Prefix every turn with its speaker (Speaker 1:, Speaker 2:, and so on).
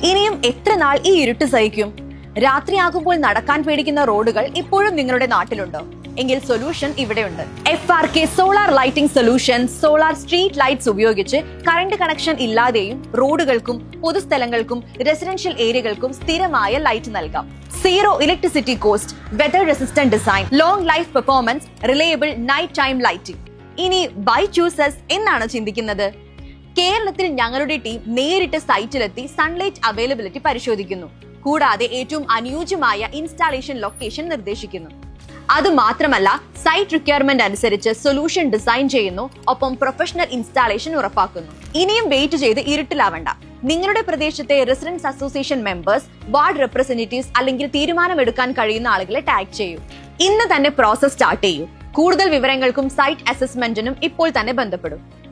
Speaker 1: ഇനിയും എത്ര നാൾ ഈ ഇരുട്ട് സഹിക്കും? രാത്രിയാകുമ്പോൾ നടക്കാൻ പേടിക്കുന്ന റോഡുകൾ ഇപ്പോഴും നിങ്ങളുടെ നാട്ടിലുണ്ടോ? എങ്കിൽ സൊല്യൂഷൻ ഇവിടെയുണ്ട്. FRK solar lighting solution solar street lights ഉപയോഗിച്ച് കറണ്ട് കണക്ഷൻ ഇല്ലാതെയും റോഡുകൾക്കും പൊതുസ്ഥലങ്ങൾക്കും റെസിഡൻഷ്യൽ ഏരിയകൾക്കും സ്ഥിരമായ ലൈറ്റ് നൽകാം. Zero electricity cost, weather resistant design, long life performance, reliable night time lighting. ഇനി ബൈ ചൂസസ് എന്നാണ് ചിന്തിക്കുന്നത്? കേരളത്തിൽ ഞങ്ങളുടെ ടീം നേരിട്ട് സൈറ്റിലെത്തി സൺലൈറ്റ് അവൈലബിലിറ്റി പരിശോധിക്കുന്നു. കൂടാതെ ഏറ്റവും അനുയോജ്യമായ ഇൻസ്റ്റാളേഷൻ ലൊക്കേഷൻ നിർദ്ദേശിക്കുന്നു. അതുമാത്രമല്ല, സൈറ്റ് റിക്വയർമെന്റ് അനുസരിച്ച് സൊല്യൂഷൻ ഡിസൈൻ ചെയ്യുന്നു. ഒപ്പം പ്രൊഫഷണൽ ഇൻസ്റ്റാളേഷൻ ഉറപ്പാക്കുന്നു. ഇനിയും വെയിറ്റ് ചെയ്ത് ഇരുട്ടിലാവണ്ട. നിങ്ങളുടെ പ്രദേശത്തെ residence association members, ward representatives അല്ലെങ്കിൽ തീരുമാനമെടുക്കാൻ കഴിയുന്ന ആളുകളെ ടാഗ് ചെയ്യൂ. ഇന്ന് തന്നെ പ്രോസസ് സ്റ്റാർട്ട് ചെയ്യൂ. കൂടുതൽ വിവരങ്ങൾക്കും സൈറ്റ് അസസ്മെന്റിനും ഇപ്പോൾ തന്നെ ബന്ധപ്പെടും.